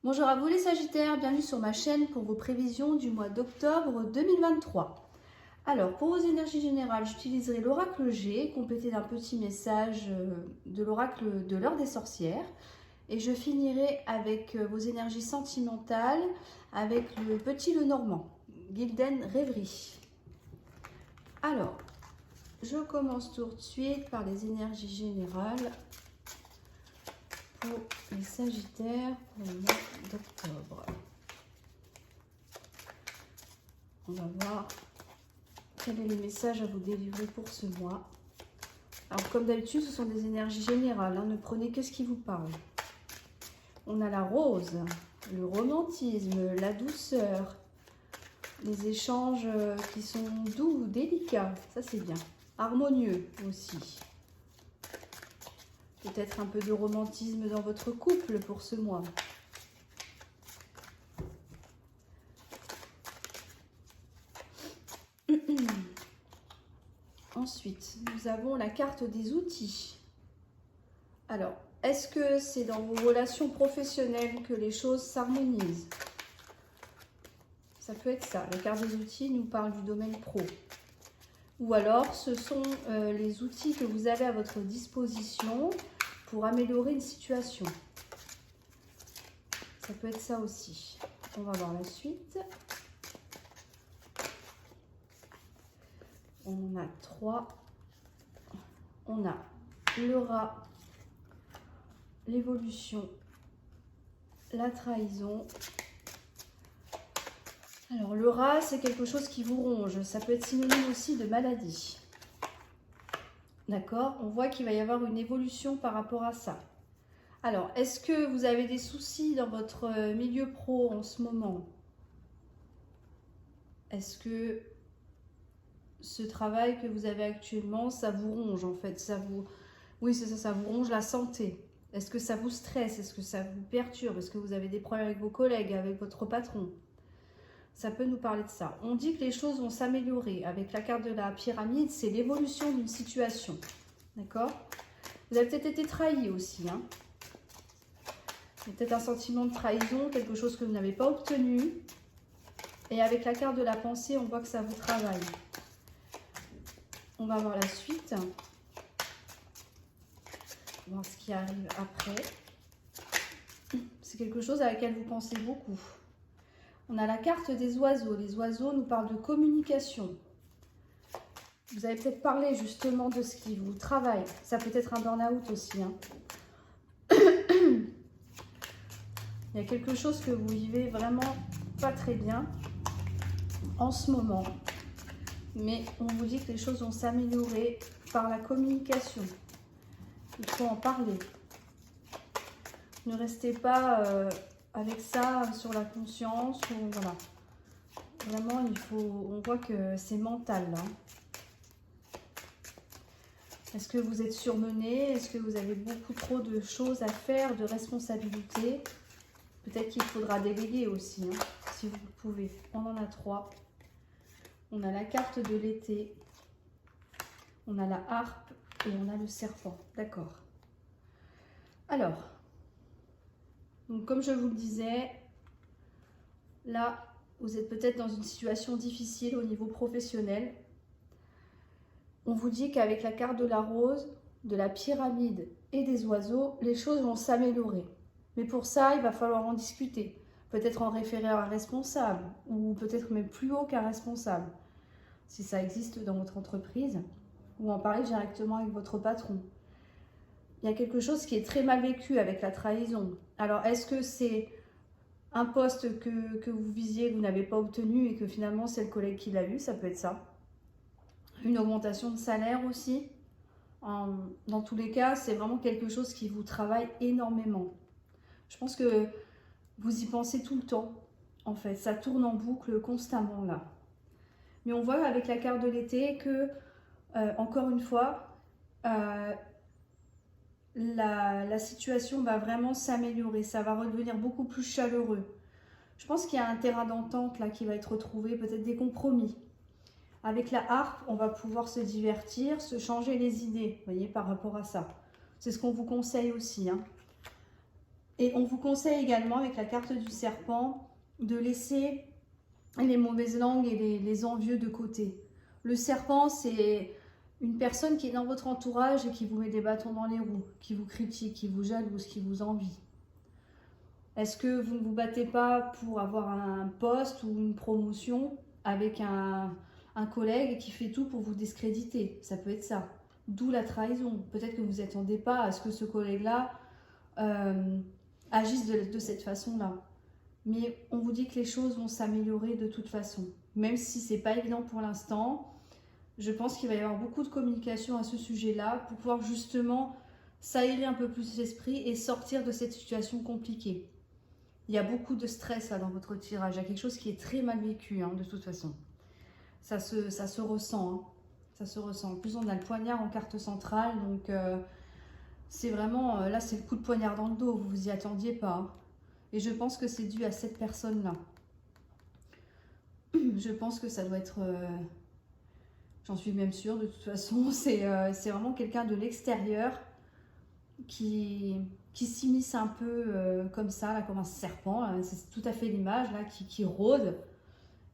Bonjour à vous les Sagittaires, bienvenue sur ma chaîne pour vos prévisions du mois d'octobre 2023. Alors, pour vos énergies générales, j'utiliserai l'oracle G, complété d'un petit message de l'oracle de l'heure des sorcières. Et je finirai avec vos énergies sentimentales, avec le petit Lenormand, Gilden Rêverie. Alors, je commence tout de suite par les énergies générales pour les Sagittaires pour le mois d'octobre. On va voir quel est le message à vous délivrer pour ce mois. Alors comme d'habitude, ce sont des énergies générales, ne prenez que ce qui vous parle. On a la rose, le romantisme, la douceur, les échanges qui sont doux, délicats, ça c'est bien. Harmonieux aussi. Peut-être un peu de romantisme dans votre couple pour ce mois. Ensuite, nous avons la carte des outils. Alors, est-ce que c'est dans vos relations professionnelles que les choses s'harmonisent? Ça peut être ça. La carte des outils nous parle du domaine pro. Ou alors, ce sont les outils que vous avez à votre disposition pour améliorer une situation. Ça peut être ça aussi. On va voir la suite. On en a 3. On a le rat, l'évolution, la trahison. Alors le rat, c'est quelque chose qui vous ronge. Ça peut être synonyme aussi de maladie. D'accord? On voit qu'il va y avoir une évolution par rapport à ça. Alors, est-ce que vous avez des soucis dans votre milieu pro en ce moment? Est-ce que ce travail que vous avez actuellement, ça vous ronge en fait? Oui, c'est ça, ça vous ronge la santé. Est-ce que ça vous stresse? Est-ce que ça vous perturbe? Est-ce que vous avez des problèmes avec vos collègues, avec votre patron? Ça peut nous parler de ça. On dit que les choses vont s'améliorer. Avec la carte de la pyramide, c'est l'évolution d'une situation. D'accord? Vous avez peut-être été trahi aussi. Il y a peut-être un sentiment de trahison, quelque chose que vous n'avez pas obtenu. Et avec la carte de la pensée, on voit que ça vous travaille. On va voir la suite. On va voir ce qui arrive après. C'est quelque chose à laquelle vous pensez beaucoup. On a la carte des oiseaux. Les oiseaux nous parlent de communication. Vous avez peut-être parlé justement de ce qui vous travaille. Ça peut être un burn-out aussi. Il y a quelque chose que vous vivez vraiment pas très bien en ce moment. Mais on vous dit que les choses vont s'améliorer par la communication. Il faut en parler. Ne restez pas avec ça sur la conscience. Voilà. Vraiment, on voit que c'est mental là. Est-ce que vous êtes surmené? Est-ce que vous avez beaucoup trop de choses à faire, de responsabilités? Peut-être qu'il faudra déléguer aussi, si vous pouvez. On en a 3. On a la carte de l'été. On a la harpe et on a le serpent. D'accord. Alors, donc comme je vous le disais, là, vous êtes peut-être dans une situation difficile au niveau professionnel. On vous dit qu'avec la carte de la rose, de la pyramide et des oiseaux, les choses vont s'améliorer. Mais pour ça, il va falloir en discuter. Peut-être en référer à un responsable ou peut-être même plus haut qu'un responsable, si ça existe dans votre entreprise, ou en parler directement avec votre patron. Il y a quelque chose qui est très mal vécu avec la trahison. Alors, est-ce que c'est un poste que vous visiez, que vous n'avez pas obtenu et que finalement c'est le collègue qui l'a eu? Ça peut être ça. Une augmentation de salaire aussi. Dans tous les cas, c'est vraiment quelque chose qui vous travaille énormément. Je pense que vous y pensez tout le temps, en fait. Ça tourne en boucle constamment là. Mais on voit avec la carte de l'été que, encore une fois, la situation va vraiment s'améliorer. Ça va redevenir beaucoup plus chaleureux. Je pense qu'il y a un terrain d'entente là qui va être retrouvé, peut-être des compromis. Avec la harpe, on va pouvoir se divertir, se changer les idées, vous voyez, par rapport à ça. C'est ce qu'on vous conseille aussi. Et on vous conseille également, avec la carte du serpent, de laisser les mauvaises langues et les envieux de côté. Le serpent, c'est une personne qui est dans votre entourage et qui vous met des bâtons dans les roues, qui vous critique, qui vous jalouse, qui vous envie. Est-ce que vous ne vous battez pas pour avoir un poste ou une promotion avec un collègue qui fait tout pour vous discréditer? Ça peut être ça. D'où la trahison. Peut-être que vous n'y attendez pas à ce que ce collègue-là agisse de cette façon-là. Mais on vous dit que les choses vont s'améliorer de toute façon. Même si ce n'est pas évident pour l'instant, je pense qu'il va y avoir beaucoup de communication à ce sujet-là pour pouvoir justement s'aérer un peu plus l'esprit et sortir de cette situation compliquée. Il y a beaucoup de stress là dans votre tirage. Il y a quelque chose qui est très mal vécu de toute façon. Ça se ressent. Ça se ressent. En plus, on a le poignard en carte centrale. Donc, c'est vraiment... là, c'est le coup de poignard dans le dos. Vous vous y attendiez pas. Et je pense que c'est dû à cette personne-là. Je pense que ça doit être... j'en suis même sûre de toute façon. C'est vraiment quelqu'un de l'extérieur qui s'immisce un peu comme ça, là, comme un serpent. C'est tout à fait l'image là, qui rôde.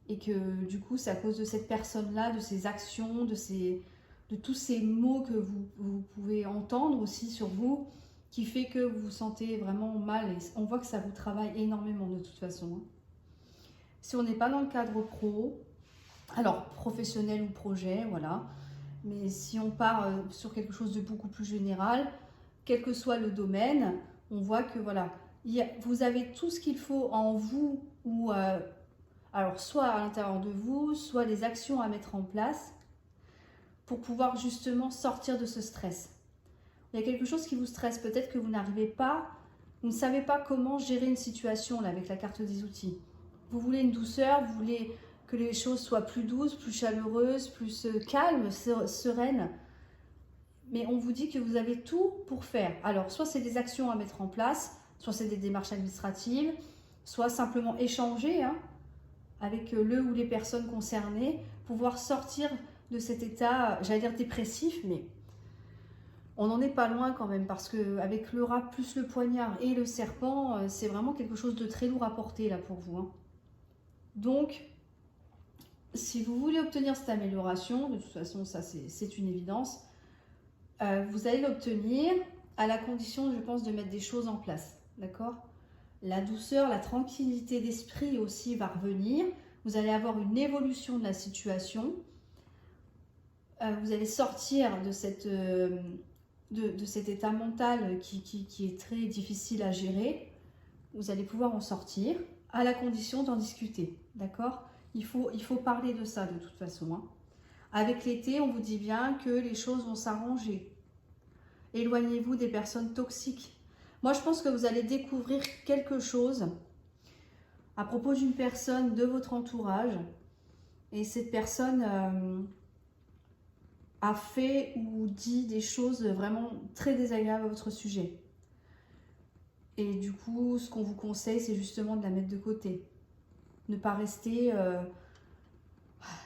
Et que du coup, c'est à cause de cette personne-là, de ses actions, de tous ces mots que vous pouvez entendre aussi sur vous, qui fait que vous vous sentez vraiment mal. Et on voit que ça vous travaille énormément de toute façon. Si on n'est pas dans le cadre pro, alors professionnel ou projet, voilà. Mais si on part sur quelque chose de beaucoup plus général, quel que soit le domaine, on voit que voilà, vous avez tout ce qu'il faut en vous ou alors soit à l'intérieur de vous, soit des actions à mettre en place pour pouvoir justement sortir de ce stress. Il y a quelque chose qui vous stresse, peut-être que vous n'arrivez pas, vous ne savez pas comment gérer une situation là avec la carte des outils. Vous voulez une douceur, vous voulez que les choses soient plus douces, plus chaleureuses, plus calmes, sereines. Mais on vous dit que vous avez tout pour faire. Alors, soit c'est des actions à mettre en place, soit c'est des démarches administratives, soit simplement échanger avec le ou les personnes concernées, pouvoir sortir de cet état, j'allais dire dépressif, mais on n'en est pas loin quand même, parce qu'avec le rat plus le poignard et le serpent, c'est vraiment quelque chose de très lourd à porter là pour vous. Donc, si vous voulez obtenir cette amélioration, de toute façon ça c'est une évidence, vous allez l'obtenir à la condition, je pense, de mettre des choses en place, d'accord ? La douceur, la tranquillité d'esprit aussi va revenir. Vous allez avoir une évolution de la situation. Vous allez sortir de cet état mental qui est très difficile à gérer. Vous allez pouvoir en sortir à la condition d'en discuter, d'accord ? Il faut parler de ça de toute façon. Avec l'été, on vous dit bien que les choses vont s'arranger. Éloignez-vous des personnes toxiques. Moi, je pense que vous allez découvrir quelque chose à propos d'une personne de votre entourage. Et cette personne a fait ou dit des choses vraiment très désagréables à votre sujet. Et du coup, ce qu'on vous conseille, c'est justement de la mettre de côté. Ne pas rester,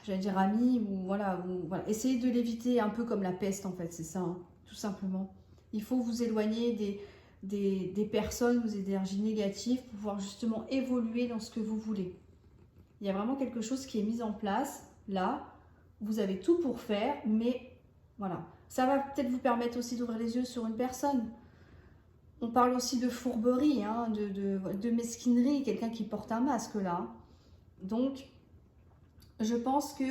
j'allais dire amis, ou voilà. Essayez de l'éviter un peu comme la peste en fait, c'est ça, tout simplement. Il faut vous éloigner des personnes, des énergies négatives pour pouvoir justement évoluer dans ce que vous voulez. Il y a vraiment quelque chose qui est mis en place, là, vous avez tout pour faire, mais voilà. Ça va peut-être vous permettre aussi d'ouvrir les yeux sur une personne. On parle aussi de fourberie, de mesquinerie, quelqu'un qui porte un masque là. Donc, je pense que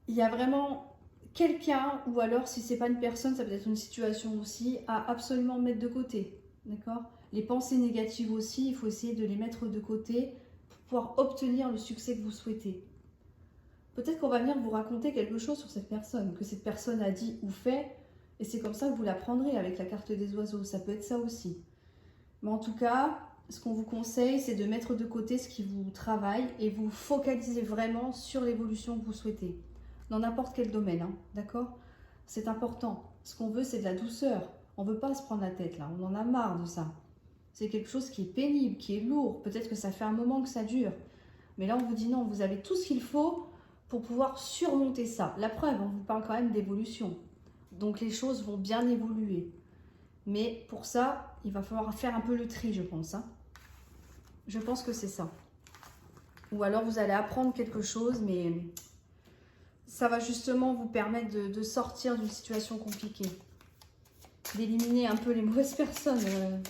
il y a vraiment quelqu'un, ou alors si c'est pas une personne, ça peut être une situation aussi, à absolument mettre de côté, d'accord ? Les pensées négatives aussi, il faut essayer de les mettre de côté pour pouvoir obtenir le succès que vous souhaitez. Peut-être qu'on va venir vous raconter quelque chose sur cette personne, que cette personne a dit ou fait, et c'est comme ça que vous l'apprendrez avec la carte des oiseaux, ça peut être ça aussi. Mais en tout cas, ce qu'on vous conseille, c'est de mettre de côté ce qui vous travaille et vous focaliser vraiment sur l'évolution que vous souhaitez. Dans n'importe quel domaine, d'accord ? C'est important. Ce qu'on veut, c'est de la douceur. On ne veut pas se prendre la tête, là. On en a marre de ça. C'est quelque chose qui est pénible, qui est lourd. Peut-être que ça fait un moment que ça dure. Mais là, on vous dit non, vous avez tout ce qu'il faut pour pouvoir surmonter ça. La preuve, on vous parle quand même d'évolution. Donc, les choses vont bien évoluer. Mais pour ça, il va falloir faire un peu le tri, je pense. Hein. Je pense que c'est ça. Ou alors vous allez apprendre quelque chose, mais ça va justement vous permettre de sortir d'une situation compliquée. D'éliminer un peu les mauvaises personnes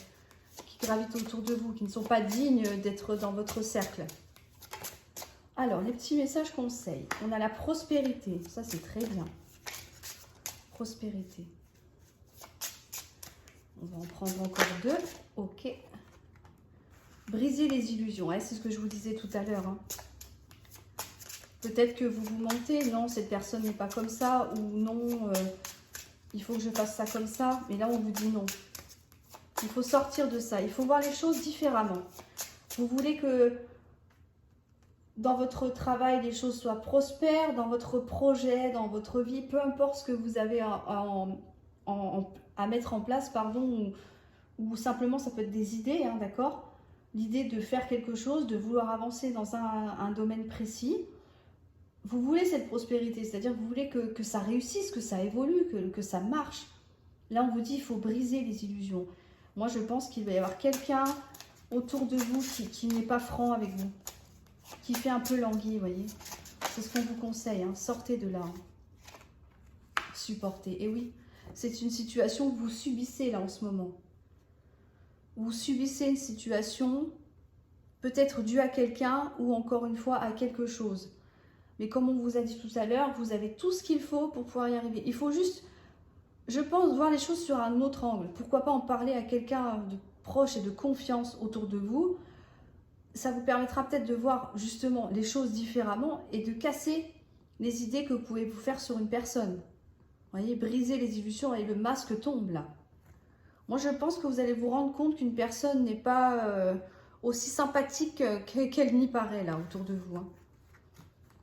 qui gravitent autour de vous, qui ne sont pas dignes d'être dans votre cercle. Alors, les petits messages conseils. On a la prospérité. Ça, c'est très bien. Prospérité. On va en prendre encore 2. Ok. Briser les illusions. Ouais, c'est ce que je vous disais tout à l'heure. Hein. Peut-être que vous vous mentez. Non, cette personne n'est pas comme ça. Ou non, il faut que je fasse ça comme ça. Mais là, on vous dit non. Il faut sortir de ça. Il faut voir les choses différemment. Vous voulez que dans votre travail, les choses soient prospères, dans votre projet, dans votre vie, peu importe ce que vous avez à mettre en place, pardon, ou simplement ça peut être des idées, hein, d'accord? L'idée de faire quelque chose, de vouloir avancer dans un domaine précis. Vous voulez cette prospérité, c'est-à-dire que vous voulez que ça réussisse, que ça évolue, que ça marche. Là, on vous dit, il faut briser les illusions. Moi, je pense qu'il va y avoir quelqu'un autour de vous qui n'est pas franc avec vous, qui fait un peu languir, vous voyez. C'est ce qu'on vous conseille, hein. Sortez de là. Hein. Supportez. Et oui, c'est une situation que vous subissez là en ce moment. Vous subissez une situation peut-être due à quelqu'un ou encore une fois à quelque chose. Mais comme on vous a dit tout à l'heure, vous avez tout ce qu'il faut pour pouvoir y arriver. Il faut juste, je pense, voir les choses sur un autre angle. Pourquoi pas en parler à quelqu'un de proche et de confiance autour de vous. Ça vous permettra peut-être de voir justement les choses différemment et de casser les idées que vous pouvez vous faire sur une personne. Vous voyez, briser les illusions et le masque tombe là. Moi, je pense que vous allez vous rendre compte qu'une personne n'est pas aussi sympathique qu'elle n'y paraît là autour de vous. Hein.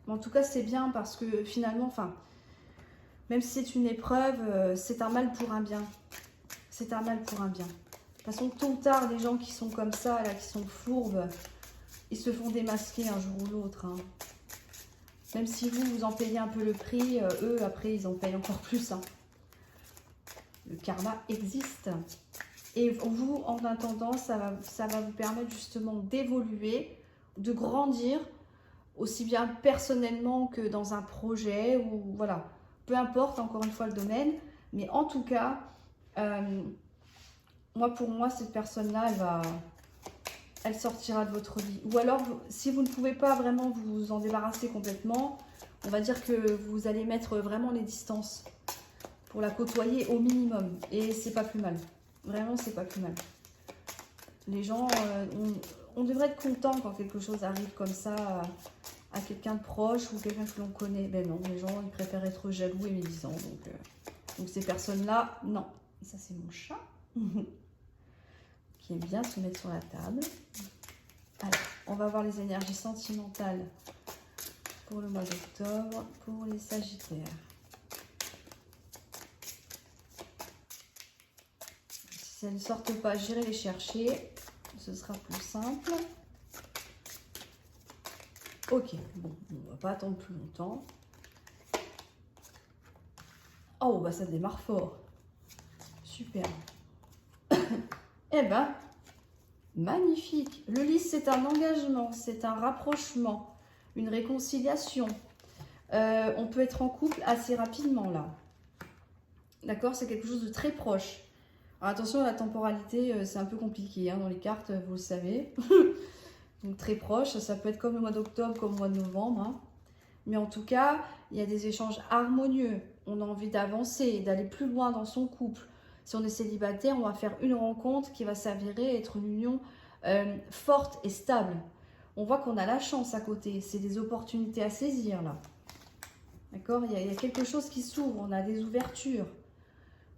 En tout cas, c'est bien parce que finalement, même si c'est une épreuve, c'est un mal pour un bien. C'est un mal pour un bien. De toute façon, tôt ou tard, les gens qui sont comme ça, là, qui sont fourbes, ils se font démasquer un jour ou l'autre. Hein. Même si vous en payez un peu le prix, eux, après, ils en payent encore plus. Hein. Le karma existe. Et vous, en attendant, ça va vous permettre justement d'évoluer, de grandir, aussi bien personnellement que dans un projet, ou voilà, peu importe, encore une fois, le domaine. Mais en tout cas, pour moi, cette personne-là, elle sortira de votre vie. Ou alors, si vous ne pouvez pas vraiment vous en débarrasser complètement, on va dire que vous allez mettre vraiment les distances pour la côtoyer au minimum. Et c'est pas plus mal. Vraiment, c'est pas plus mal. Les gens, on devrait être content quand quelque chose arrive comme ça à quelqu'un de proche ou quelqu'un que l'on connaît. Ben non, les gens, ils préfèrent être jaloux et médisants. Donc ces personnes-là, non. Et ça, c'est mon chat. Qui aime bien se mettre sur la table. Alors, on va voir les énergies sentimentales pour le mois d'octobre, pour les Sagittaires. Si elles ne sortent pas, j'irai les chercher. Ce sera plus simple. Ok, bon, on ne va pas attendre plus longtemps. Oh, bah ça démarre fort. Super. Eh ben, magnifique. Le lys, c'est un engagement, c'est un rapprochement, une réconciliation. On peut être en couple assez rapidement là. D'accord? C'est quelque chose de très proche. Alors, attention, la temporalité, c'est un peu compliqué hein, dans les cartes, vous le savez. Donc très proche, ça peut être comme le mois d'octobre, comme le mois de novembre. Hein. Mais en tout cas, il y a des échanges harmonieux. On a envie d'avancer, d'aller plus loin dans son couple. Si on est célibataire, on va faire une rencontre qui va s'avérer être une union forte et stable. On voit qu'on a la chance à côté. C'est des opportunités à saisir là. D'accord? Il y a quelque chose qui s'ouvre. On a des ouvertures.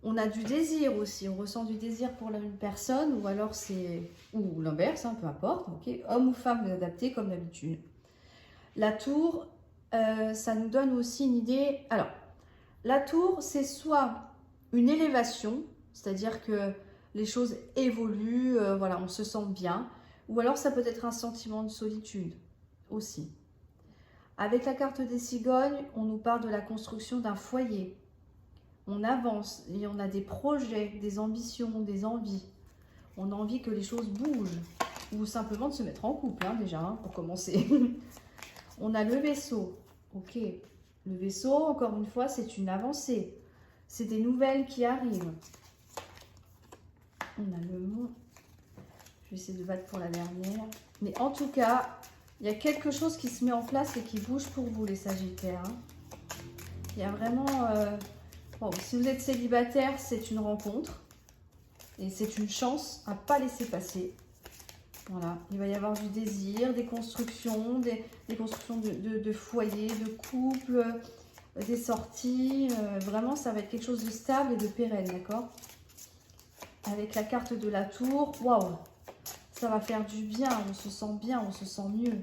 On a du désir aussi. On ressent du désir pour une personne ou alors c'est... Ou l'inverse, hein, peu importe. Okay? Homme ou femme, vous adaptez comme d'habitude. La tour, ça nous donne aussi une idée... Alors, la tour, c'est soit une élévation, c'est-à-dire que les choses évoluent, voilà, on se sent bien. Ou alors ça peut être un sentiment de solitude aussi. Avec la carte des cigognes, on nous parle de la construction d'un foyer. On avance et on a des projets, des ambitions, des envies. On a envie que les choses bougent. Ou simplement de se mettre en couple, hein, déjà, hein, pour commencer. On a le vaisseau. Ok. Le vaisseau, encore une fois, c'est une avancée. C'est des nouvelles qui arrivent. On a le mont. Je vais essayer de battre pour la dernière. Mais en tout cas, il y a quelque chose qui se met en place et qui bouge pour vous, les Sagittaires. Hein. Il y a vraiment... Bon, si vous êtes célibataire, c'est une rencontre. Et c'est une chance à ne pas laisser passer. Voilà, il va y avoir du désir, des constructions, des constructions de foyer, de couple, des sorties. Vraiment, ça va être quelque chose de stable et de pérenne, d'accord? Avec la carte de la tour, waouh, ça va faire du bien, on se sent bien, on se sent mieux.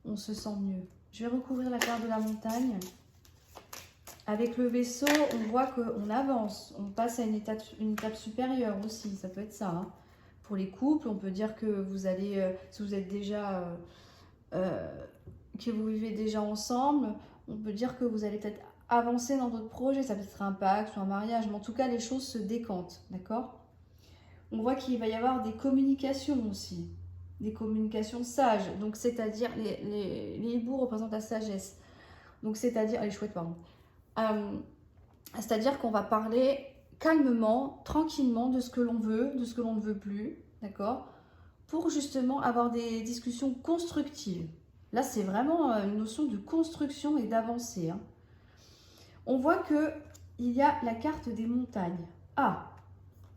On se sent mieux. Je vais recouvrir la carte de la montagne. Avec le vaisseau, on voit qu'on avance, on passe à une étape supérieure aussi, ça peut être ça, hein. Pour les couples, on peut dire que vous allez, si vous êtes déjà, que vous vivez déjà ensemble, on peut dire que vous allez peut-être avancer dans votre projet. Ça peut être un pacte ou un mariage, mais en tout cas, les choses se décantent, d'accord? On voit qu'il va y avoir des communications aussi, des communications sages. Donc, c'est-à-dire, les hiboux représentent la sagesse. Donc, c'est-à-dire, les chouettes, pardon. C'est-à-dire qu'on va parler calmement, tranquillement de ce que l'on veut, de ce que l'on ne veut plus, d'accord? Pour justement avoir des discussions constructives. Là, c'est vraiment une notion de construction et d'avancée. Hein. On voit qu'il y a la carte des montagnes. Ah,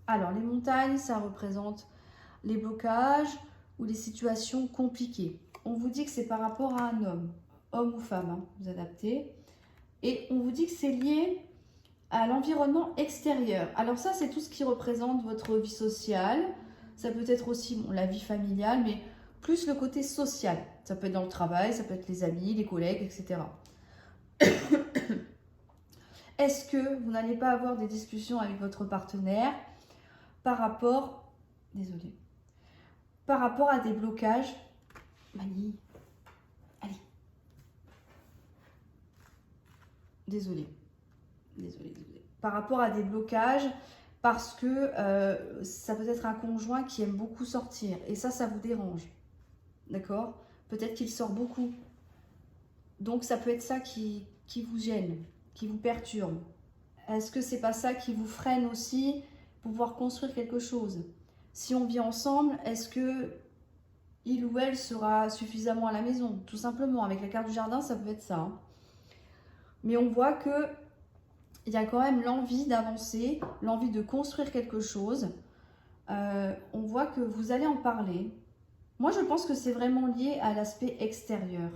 alors les montagnes, ça représente les blocages ou les situations compliquées. On vous dit que c'est par rapport à un homme ou femme, hein, vous adaptez. Et on vous dit que c'est lié à l'environnement extérieur. Alors ça, c'est tout ce qui représente votre vie sociale. Ça peut être aussi bon, la vie familiale, mais plus le côté social. Ça peut être dans le travail, ça peut être les amis, les collègues, etc. Est-ce que vous n'allez pas avoir des discussions avec votre partenaire par rapport... Désolée. Par rapport à des blocages... Mani. Allez. Désolée. Par rapport à des blocages, parce que ça peut être un conjoint qui aime beaucoup sortir. Et ça vous dérange. D'accord? Peut-être qu'il sort beaucoup. Donc ça peut être ça qui vous gêne, qui vous perturbe. Est-ce que c'est pas ça qui vous freine aussi pour pouvoir construire quelque chose? Si on vit ensemble, est-ce que il ou elle sera suffisamment à la maison? Tout simplement, avec la carte du jardin, ça peut être ça. Hein. Mais on voit que il y a quand même l'envie d'avancer, l'envie de construire quelque chose. On voit que vous allez en parler. Moi, je pense que c'est vraiment lié à l'aspect extérieur.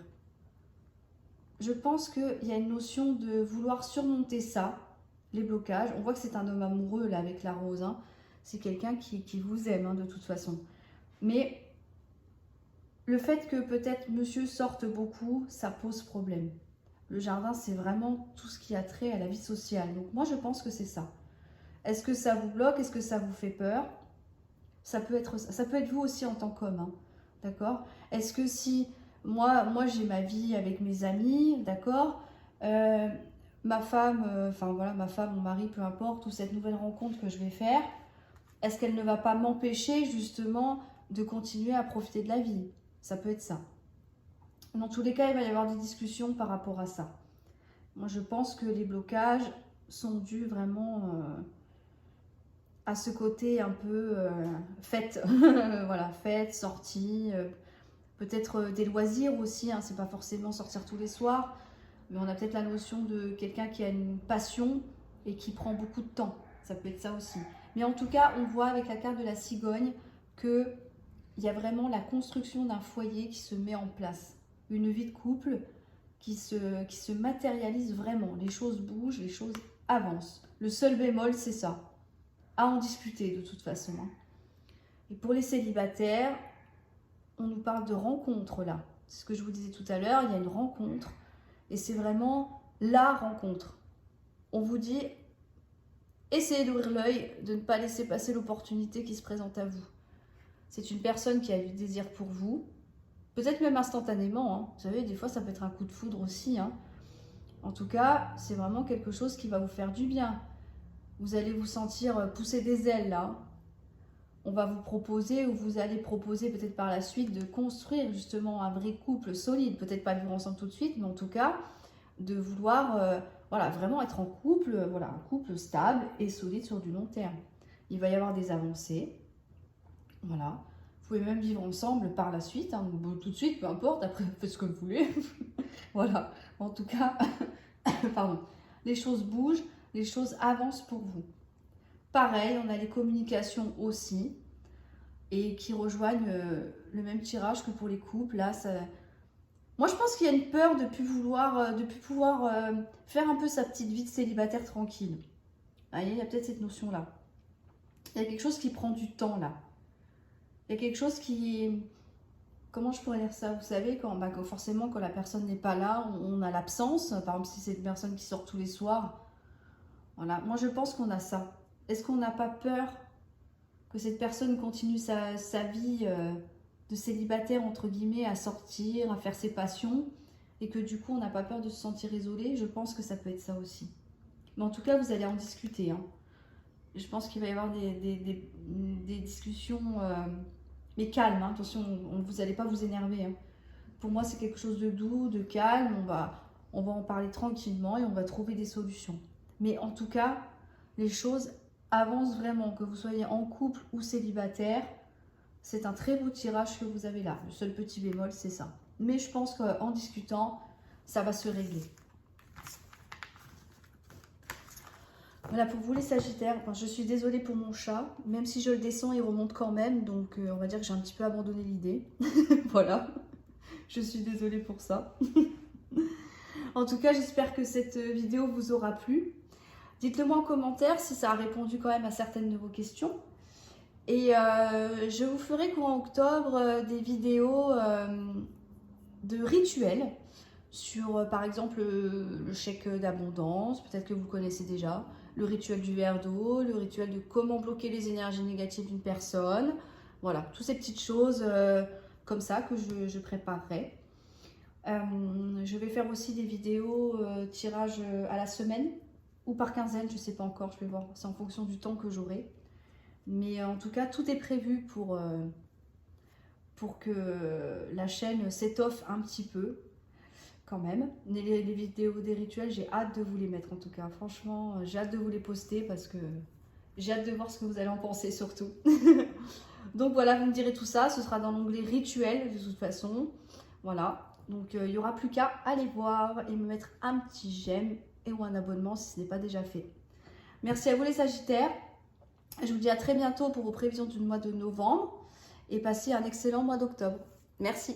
Je pense qu'il y a une notion de vouloir surmonter ça, les blocages. On voit que c'est un homme amoureux, là, avec la rose. Hein. C'est quelqu'un qui vous aime, hein, de toute façon. Mais le fait que peut-être monsieur sorte beaucoup, ça pose problème. Le jardin, c'est vraiment tout ce qui a trait à la vie sociale. Donc moi, je pense que c'est ça. Est-ce que ça vous bloque? Est-ce que ça vous fait peur? Ça peut être vous aussi en tant qu'homme. Hein, d'accord? Est-ce que si moi j'ai ma vie avec mes amis, d'accord, ma femme, ma femme, mon mari, peu importe, ou cette nouvelle rencontre que je vais faire, est-ce qu'elle ne va pas m'empêcher justement de continuer à profiter de la vie? Ça peut être ça. Dans tous les cas, il va y avoir des discussions par rapport à ça. Moi, je pense que les blocages sont dus vraiment à ce côté un peu fête. Voilà, fête, sortie, peut-être des loisirs aussi. Hein, c'est pas forcément sortir tous les soirs, mais on a peut-être la notion de quelqu'un qui a une passion et qui prend beaucoup de temps. Ça peut être ça aussi. Mais en tout cas, on voit avec la carte de la cigogne qu'il y a vraiment la construction d'un foyer qui se met en place. Une vie de couple qui se matérialise vraiment. Les choses bougent, les choses avancent. Le seul bémol, c'est ça. À en discuter de toute façon. Hein. Et pour les célibataires, on nous parle de rencontre là. C'est ce que je vous disais tout à l'heure, il y a une rencontre. Et c'est vraiment la rencontre. On vous dit, essayez d'ouvrir l'œil, de ne pas laisser passer l'opportunité qui se présente à vous. C'est une personne qui a du désir pour vous. Peut-être même instantanément, hein. Vous savez, des fois ça peut être un coup de foudre aussi. Hein. En tout cas, c'est vraiment quelque chose qui va vous faire du bien. Vous allez vous sentir pousser des ailes là. on va vous proposer ou vous allez proposer peut-être par la suite de construire justement un vrai couple solide. Peut-être pas vivre ensemble tout de suite, mais en tout cas de vouloir voilà, vraiment être en couple, voilà, un couple stable et solide sur du long terme. Il va y avoir des avancées. Voilà. Vous pouvez même vivre ensemble par la suite, hein, tout de suite, peu importe, après faites ce que vous voulez. Voilà. En tout cas, pardon, les choses bougent, les choses avancent pour vous. Pareil, on a les communications aussi, et qui rejoignent le même tirage que pour les couples. Là, ça... Moi, je pense qu'il y a une peur de plus pouvoir faire un peu sa petite vie de célibataire tranquille. Allez, il y a peut-être cette notion-là. Il y a quelque chose qui prend du temps, là. Il y a quelque chose qui... Comment je pourrais dire ça? Vous savez, quand forcément, quand la personne n'est pas là, on a l'absence. Par exemple, si c'est une personne qui sort tous les soirs. Voilà. Moi, je pense qu'on a ça. Est-ce qu'on n'a pas peur que cette personne continue sa vie de célibataire, entre guillemets, à sortir, à faire ses passions, et que du coup, on n'a pas peur de se sentir isolé? Je pense que ça peut être ça aussi. Mais en tout cas, vous allez en discuter. Hein. Je pense qu'il va y avoir des discussions, mais calmes. Hein. Attention, vous n'allez pas vous énerver. Hein. Pour moi, c'est quelque chose de doux, de calme. On va en parler tranquillement et on va trouver des solutions. Mais en tout cas, les choses avancent vraiment, que vous soyez en couple ou célibataire. C'est un très beau tirage que vous avez là. Le seul petit bémol, c'est ça. Mais je pense qu'en discutant, ça va se régler. Voilà, pour vous les Sagittaires, je suis désolée pour mon chat. Même si je le descends, il remonte quand même. Donc, on va dire que j'ai un petit peu abandonné l'idée. Voilà. Je suis désolée pour ça. En tout cas, j'espère que cette vidéo vous aura plu. Dites-le moi en commentaire si ça a répondu quand même à certaines de vos questions. Et je vous ferai courant octobre des vidéos de rituels sur par exemple le chèque d'abondance, peut-être que vous connaissez déjà, le rituel du verre d'eau, le rituel de comment bloquer les énergies négatives d'une personne. Voilà, toutes ces petites choses comme ça que je préparerai. Je vais faire aussi des vidéos tirage à la semaine ou par quinzaine, je ne sais pas encore, je vais voir, c'est en fonction du temps que j'aurai. Mais en tout cas, tout est prévu pour que la chaîne s'étoffe un petit peu, quand même. Les vidéos des rituels, j'ai hâte de vous les mettre en tout cas. Franchement, j'ai hâte de vous les poster parce que j'ai hâte de voir ce que vous allez en penser surtout. Donc voilà, vous me direz tout ça, ce sera dans l'onglet rituel de toute façon. Voilà, donc il n'y aura plus qu'à aller voir et me mettre un petit j'aime et ou un abonnement si ce n'est pas déjà fait. Merci à vous les Sagittaires. Je vous dis à très bientôt pour vos prévisions du mois de novembre et passez un excellent mois d'octobre. Merci.